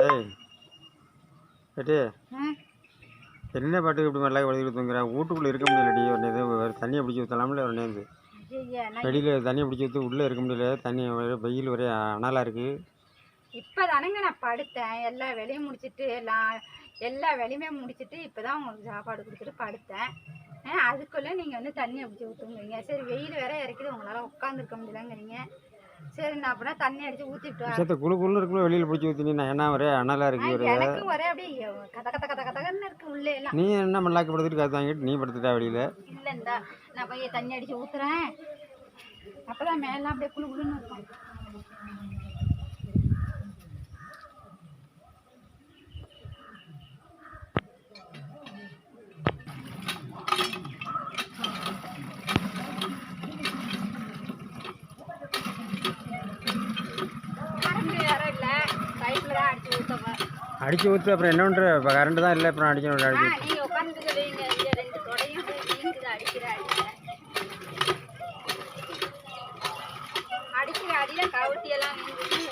ஏய் ஏடி என்ன பாட்டுக்கு இப்படி மெல்லா வளர்த்து தூங்குறேன். வீட்டுக்குள்ளே இருக்க முடியலடி. ஒரு இது தண்ணியை பிடிச்சி ஊற்றலாம்ல ஒரு நேர்ந்து. வெளியில் தண்ணியை பிடிச்சி ஊற்றி உள்ளே இருக்க முடியல. தண்ணி வெயில் ஒரே அனலாக இருக்குது. இப்போ தானேங்க நான் படுத்தேன். எல்லா வேலையும் முடிச்சுட்டு எல்லா வேலையுமே முடிச்சுட்டு இப்போ தான் உங்களுக்கு சாப்பாடு கொடுத்துட்டு படுத்தேன். அதுக்குள்ளே நீங்கள் வந்து தண்ணியை பிடிச்சி ஊற்றுங்கிறீங்க. சரி வெயில் வேற இறக்குது, உங்களால் உட்காந்துருக்க முடியலங்கிறீங்க. சரி நான் அப்படின்னா தண்ணி அடிச்சு ஊற்றிட்டு குழு குழுன்னு இருக்குள்ள வெளியில் பிடிச்சி ஊற்றி நான் என்ன ஒரே அனலாக இருக்குது. எனக்கு ஒரே அப்படியே கத கத கத கதன்னு இருக்கு உள்ளே எல்லாம். நீ என்ன மல்லாக்கி படுத்துட்டு காத்து வாங்கிட்டு நீ படுத்துட்டா வெளியில்? இல்லை இந்தா நான் போய் தண்ணி அடிச்சு ஊற்றுறேன். அப்போ தான் மேலாம் அப்படியே குழு குழுன்னு இருக்கும். அடிச்சு ஊற்று. அப்புறம் என்ன பண்ணுற? இப்போ கரண்ட் தான் இல்லை. அப்புறம் அடிக்கணும். அடிச்சு நீங்கள் உட்காந்து சொல்லுவீங்க. இங்கே 2 தொடையும் நீங்குது. அடிக்கிற அடியில் கவுட்டியெல்லாம் நீங்குது.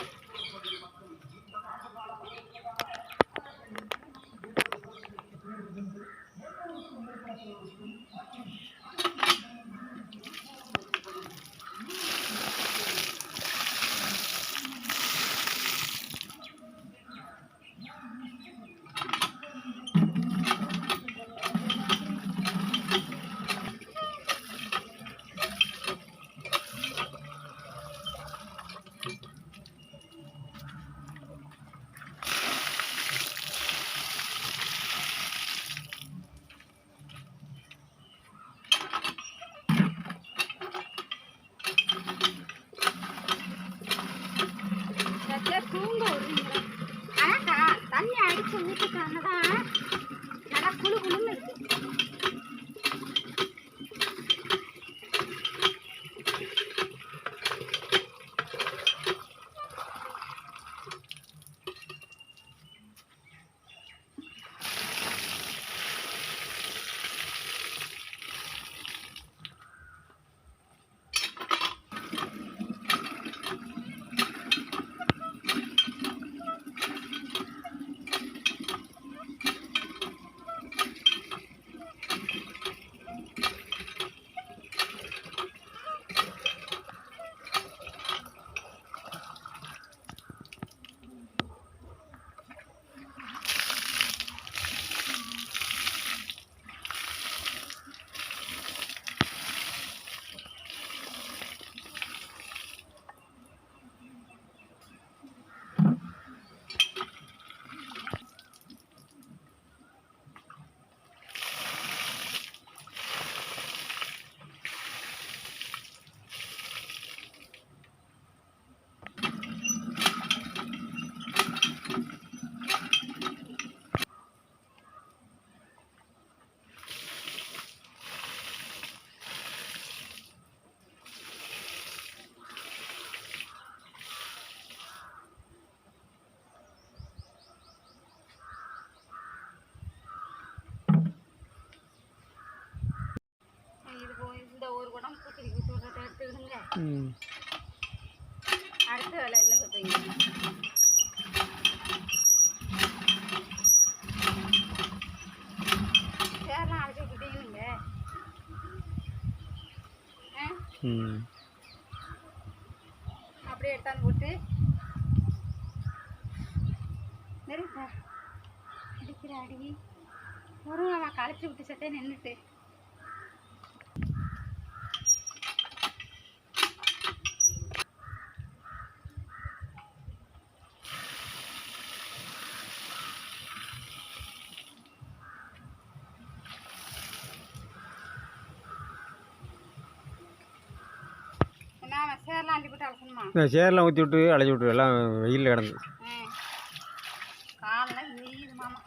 தூங்க விடுறீங்களா? ஆனால் தண்ணி அடித்து ஊற்றிட்டாங்க தான் நல்லா குழு குழுன்னு இருக்கு. இந்த ஒரு குடம் பூச்சி எடுத்துக்கிடுங்க. அடுத்த வேலை என்ன சொல்றீங்க? சேர்லாம் அடிச்சு விட்டுட்டீங்க. அப்படியே எடுத்தாந்து போட்டு அடிக்கிற அடி ஒரு களைச்சி விட்டு சட்டே நின்றுட்டு சேர்லாம் ஊற்றி விட்டு அழைச்சி விட்டு எல்லாம் வெயிலில் கிடந்து காலெல்லாம் எரியுது மாமா.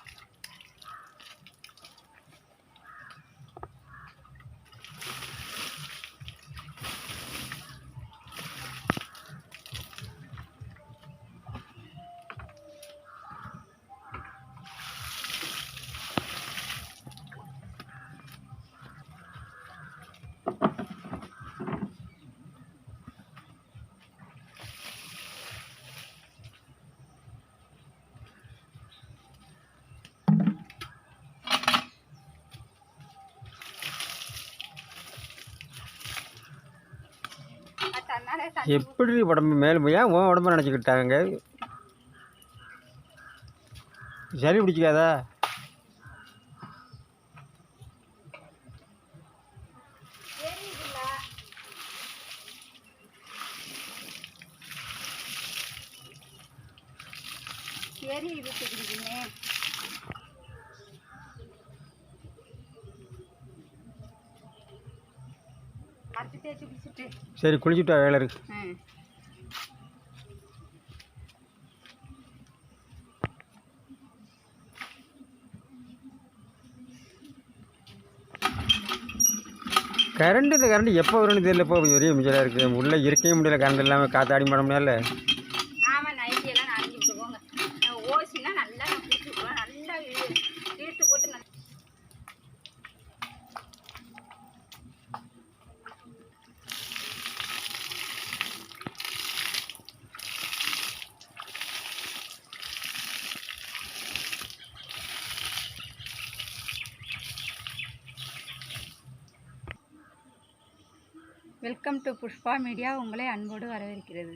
எப்படி உடம்பு மேலும் ஏன் உன் உடம்பு நினச்சிக்கிட்டாங்க? சளி பிடிச்சிக்காதா? சரி விட்டுக்கிறீங்க. அடுத்து தேய்ச்சி பிடிச்சிட்டு சரி குளிச்சுட்டா வேலை இருக்கு. இந்த கரண்ட் எப்போ வரும்னு தெரியல. இப்போ பெரிய மிச்சலாக இருக்குது. உள்ளே இருக்கவே முடியல. கரண்ட் இல்லாமல் காற்றாடி பண்ண முடியல. ஆமாம், நைட்டி எல்லாம் நனைஞ்சி விட்டுருவோங்க. ஓசினா நல்லா பிடிச்சிக்குவோம். நல்லா இழுத்து போட்டு வெல்கம் டு புஷ்பா மீடியா உங்களை அன்போடு வரவேற்கிறது.